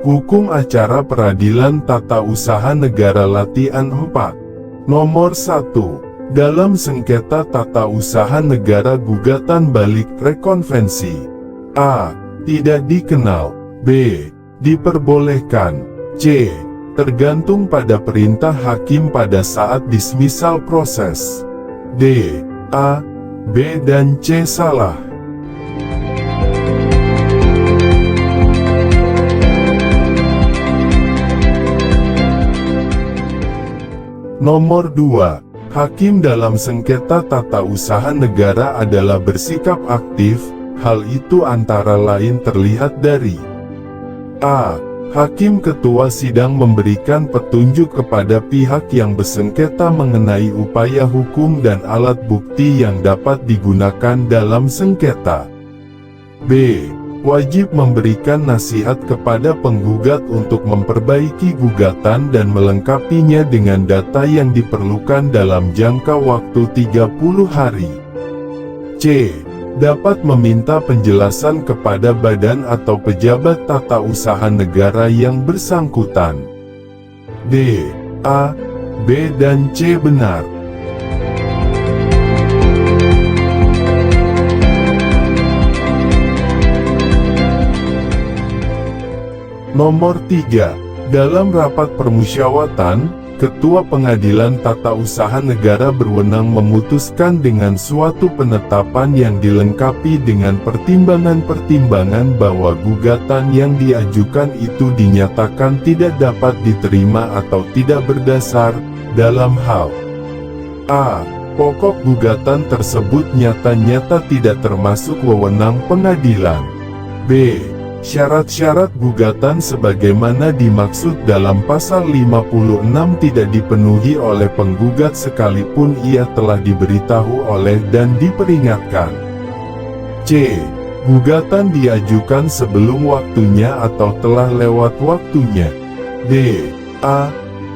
Hukum Acara Peradilan Tata Usaha Negara Latihan 4. Nomor 1. Dalam sengketa tata usaha negara gugatan balik rekonvensi. A. Tidak dikenal. B. Diperbolehkan. C. Tergantung pada perintah hakim pada saat dismisal proses. D. A, B dan C salah. Nomor 2. Hakim dalam sengketa tata usaha negara adalah bersikap aktif, hal itu antara lain terlihat dari A. Hakim ketua sidang memberikan petunjuk kepada pihak yang bersengketa mengenai upaya hukum dan alat bukti yang dapat digunakan dalam sengketa. B. Wajib memberikan nasihat kepada penggugat untuk memperbaiki gugatan dan melengkapinya dengan data yang diperlukan dalam jangka waktu 30 hari. C. Dapat meminta penjelasan kepada badan atau pejabat tata usaha negara yang bersangkutan. D. A, B dan C benar. Nomor 3. Dalam rapat permusyawaratan, Ketua Pengadilan Tata Usaha Negara berwenang memutuskan dengan suatu penetapan yang dilengkapi dengan pertimbangan-pertimbangan bahwa gugatan yang diajukan itu dinyatakan tidak dapat diterima atau tidak berdasar, dalam hal A. Pokok gugatan tersebut nyata-nyata tidak termasuk wewenang pengadilan. B. Syarat-syarat gugatan sebagaimana dimaksud dalam pasal 56 tidak dipenuhi oleh penggugat sekalipun ia telah diberitahu oleh dan diperingatkan. C. Gugatan diajukan sebelum waktunya atau telah lewat waktunya. D. A,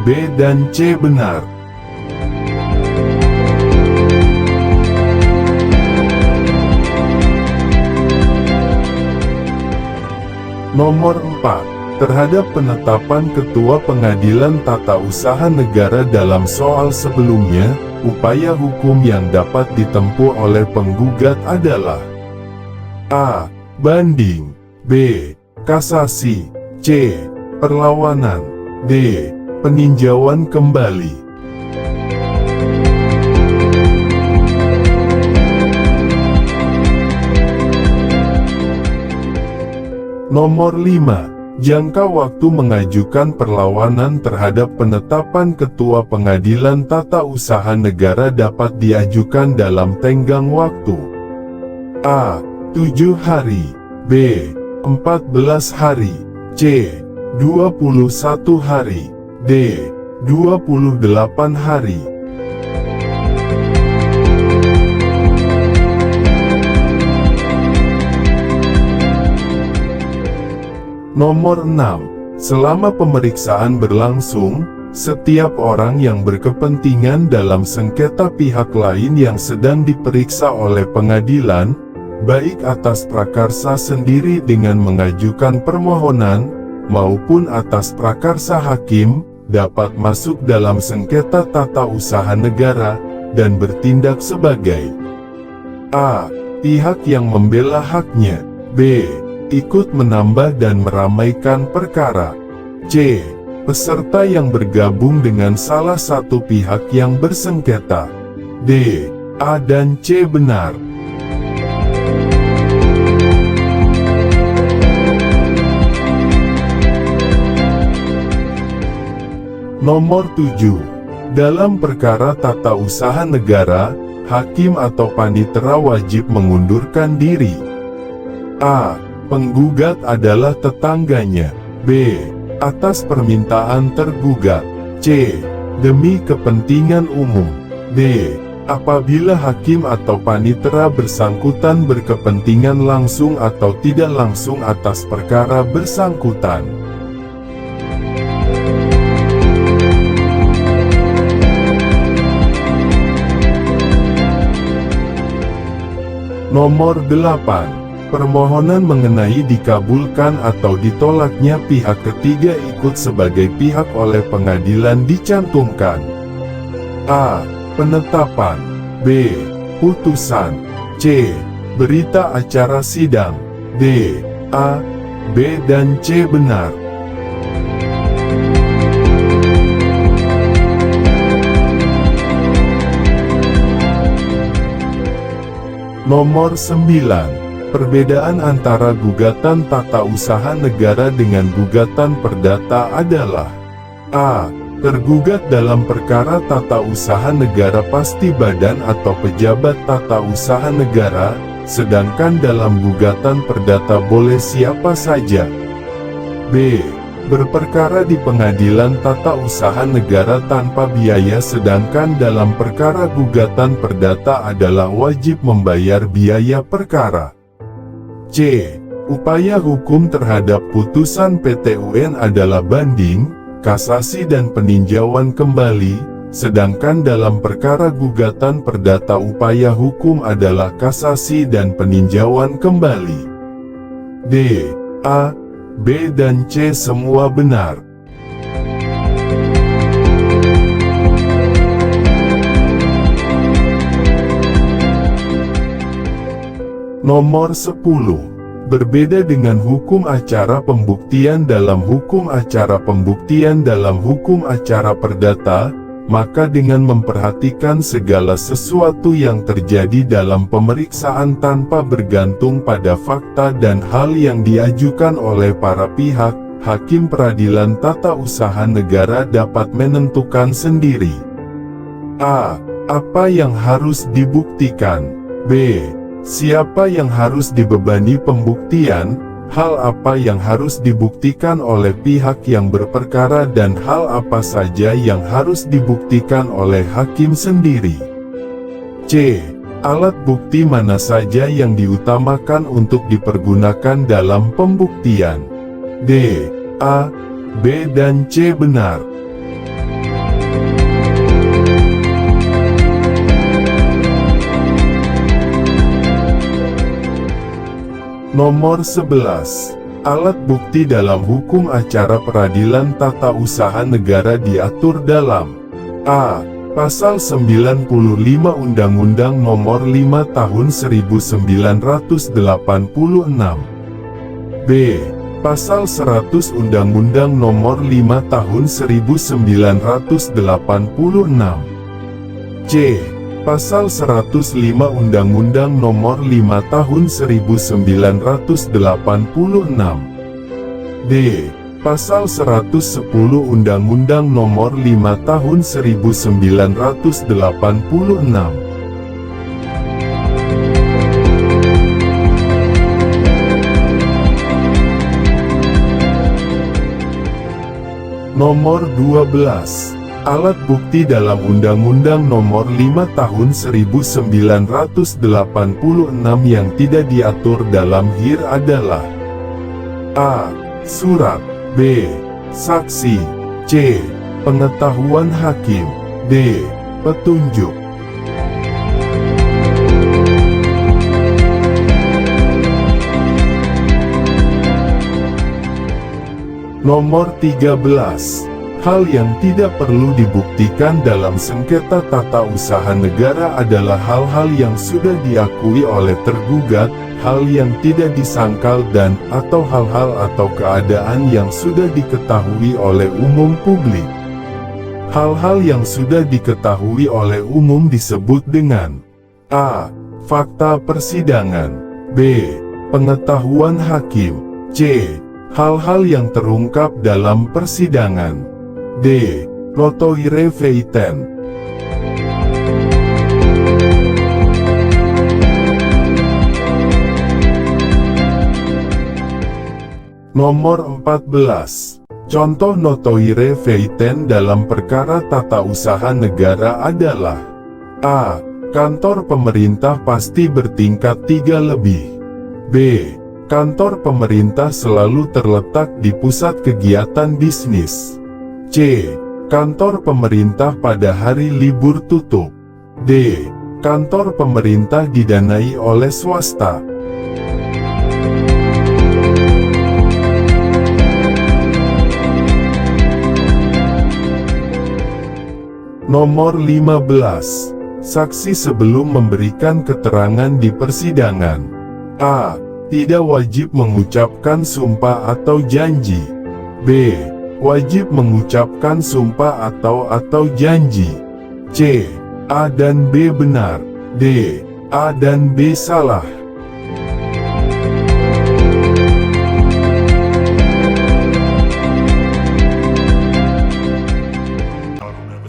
B dan C benar. Nomor 4. Terhadap penetapan Ketua Pengadilan Tata Usaha Negara dalam soal sebelumnya, upaya hukum yang dapat ditempuh oleh penggugat adalah A. Banding. B. Kasasi. C. Perlawanan. D. Peninjauan kembali. Nomor 5. Jangka waktu mengajukan perlawanan terhadap penetapan Ketua Pengadilan Tata Usaha Negara dapat diajukan dalam tenggang waktu A. 7 hari. B. 14 hari. C. 21 hari. D. 28 hari. Nomor 6. Selama pemeriksaan berlangsung, setiap orang yang berkepentingan dalam sengketa pihak lain yang sedang diperiksa oleh pengadilan, baik atas prakarsa sendiri dengan mengajukan permohonan, maupun atas prakarsa hakim, dapat masuk dalam sengketa tata usaha negara, dan bertindak sebagai A. Pihak yang membela haknya. B. Ikut menambah dan meramaikan perkara. C. Peserta yang bergabung dengan salah satu pihak yang bersengketa. D. A dan C benar. Nomor 7. Dalam perkara tata usaha negara, hakim atau panitera wajib mengundurkan diri. A. Penggugat adalah tetangganya. B. Atas permintaan tergugat. C. Demi kepentingan umum. D. Apabila hakim atau panitera bersangkutan berkepentingan langsung atau tidak langsung atas perkara bersangkutan. Nomor 8. Permohonan mengenai dikabulkan atau ditolaknya pihak ketiga ikut sebagai pihak oleh pengadilan dicantumkan: A. Penetapan. B. Putusan. C. Berita acara sidang. D. A, B dan C benar. Nomor 9. Perbedaan antara gugatan tata usaha negara dengan gugatan perdata adalah: A. Tergugat dalam perkara tata usaha negara pasti badan atau pejabat tata usaha negara, sedangkan dalam gugatan perdata boleh siapa saja. B. Berperkara di pengadilan tata usaha negara tanpa biaya, sedangkan dalam perkara gugatan perdata adalah wajib membayar biaya perkara. C. Upaya hukum terhadap putusan PT UN adalah banding, kasasi dan peninjauan kembali, sedangkan dalam perkara gugatan perdata upaya hukum adalah kasasi dan peninjauan kembali. D, A, B dan C semua benar. Nomor 10. Berbeda dengan hukum acara pembuktian dalam hukum acara pembuktian dalam hukum acara perdata, maka dengan memperhatikan segala sesuatu yang terjadi dalam pemeriksaan tanpa bergantung pada fakta dan hal yang diajukan oleh para pihak, hakim peradilan tata usaha negara dapat menentukan sendiri: A. Apa yang harus dibuktikan. B. Siapa yang harus dibebani pembuktian, hal apa yang harus dibuktikan oleh pihak yang berperkara dan hal apa saja yang harus dibuktikan oleh hakim sendiri. C. Alat bukti mana saja yang diutamakan untuk dipergunakan dalam pembuktian. D, A, B dan C benar. Nomor 11. Alat bukti dalam hukum acara peradilan tata usaha negara diatur dalam: A. Pasal 95 Undang-Undang Nomor 5 Tahun 1986. B. Pasal 100 Undang-Undang Nomor 5 Tahun 1986. C. Pasal 105 Undang-Undang Nomor 5 Tahun 1986. D. Pasal 110 Undang-Undang Nomor 5 Tahun 1986. Nomor 12. Alat bukti dalam Undang-Undang Nomor 5 Tahun 1986 yang tidak diatur dalam HIR adalah: A. Surat. B. Saksi. C. Pengetahuan hakim. D. Petunjuk. Nomor 13. Hal yang tidak perlu dibuktikan dalam sengketa tata usaha negara adalah hal-hal yang sudah diakui oleh tergugat, hal yang tidak disangkal dan atau hal-hal atau keadaan yang sudah diketahui oleh umum publik. Hal-hal yang sudah diketahui oleh umum disebut dengan: A. Fakta persidangan. B. Pengetahuan hakim. C. Hal-hal yang terungkap dalam persidangan. D. Notoire feiten. Nomor 14. Contoh notoire feiten dalam perkara tata usaha negara adalah: A. Kantor pemerintah pasti bertingkat 3 lebih. B. Kantor pemerintah selalu terletak di pusat kegiatan bisnis. C. Kantor pemerintah pada hari libur tutup. D. Kantor pemerintah didanai oleh swasta. Nomor 15. Saksi sebelum memberikan keterangan di persidangan. A. Tidak wajib mengucapkan sumpah atau janji. B. Wajib mengucapkan sumpah atau janji. C. A dan B benar. D. A dan B salah.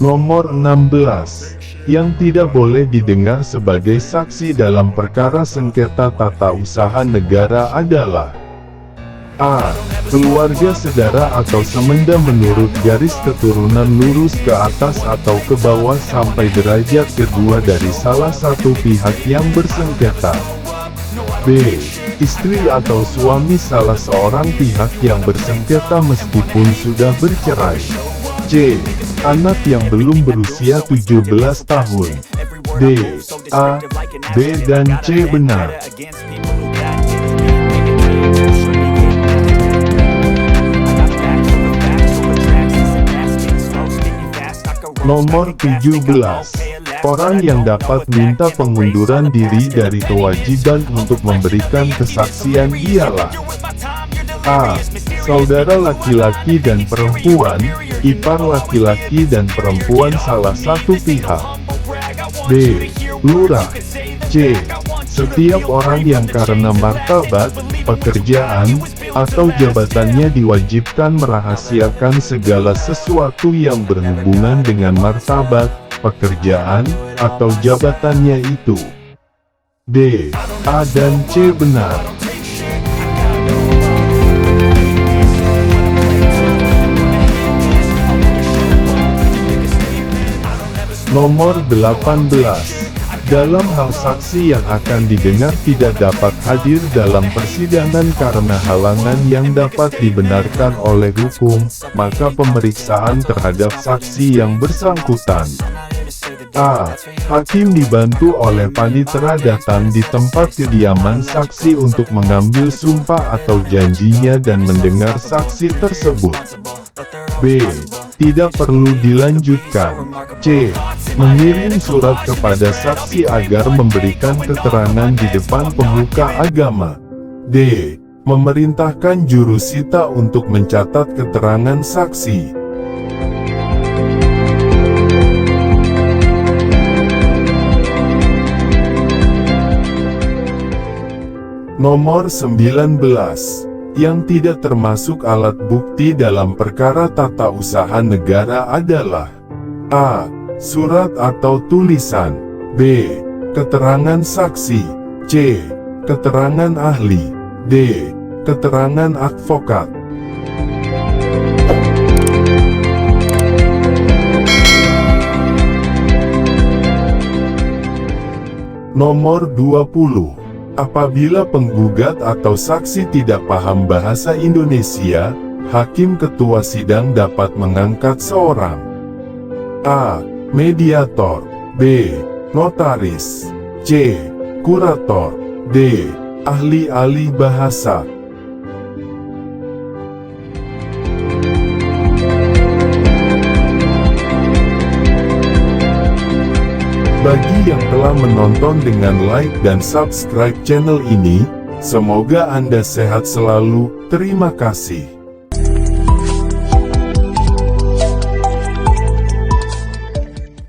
Nomor 16. Yang tidak boleh didengar sebagai saksi dalam perkara sengketa tata usaha negara adalah A. Keluarga, saudara atau semenda menurut garis keturunan lurus ke atas atau ke bawah sampai derajat kedua dari salah satu pihak yang bersengketa. B. Istri atau suami salah seorang pihak yang bersengketa meskipun sudah bercerai. C. Anak yang belum berusia 17 tahun. D. A, B dan C benar. Nomor 17. Orang yang dapat minta pengunduran diri dari kewajiban untuk memberikan kesaksian ialah A. Saudara laki-laki dan perempuan, ipar laki-laki dan perempuan salah satu pihak. B. Lurah. C. Setiap orang yang karena martabat, pekerjaan, atau jabatannya diwajibkan merahasiakan segala sesuatu yang berhubungan dengan martabat, pekerjaan, atau jabatannya itu. D. A dan C benar. Nomor 18. Dalam hal saksi yang akan didengar tidak dapat hadir dalam persidangan karena halangan yang dapat dibenarkan oleh hukum, maka pemeriksaan terhadap saksi yang bersangkutan. A. Hakim dibantu oleh panitera datang di tempat kediaman saksi untuk mengambil sumpah atau janjinya dan mendengar saksi tersebut. B. Tidak perlu dilanjutkan. C. Mengirim surat kepada saksi agar memberikan keterangan di depan pemuka agama. D. Memerintahkan jurusita untuk mencatat keterangan saksi. Nomor 19. Yang tidak termasuk alat bukti dalam perkara tata usaha negara adalah A. Surat atau tulisan. B. Keterangan saksi. C. Keterangan ahli. D. Keterangan advokat. Nomor 20. Apabila penggugat atau saksi tidak paham bahasa Indonesia, hakim ketua sidang dapat mengangkat seorang A. Mediator. B. Notaris. C. Kurator. D. Ahli bahasa. Bagi yang telah menonton dengan like dan subscribe channel ini, semoga Anda sehat selalu. Terima kasih.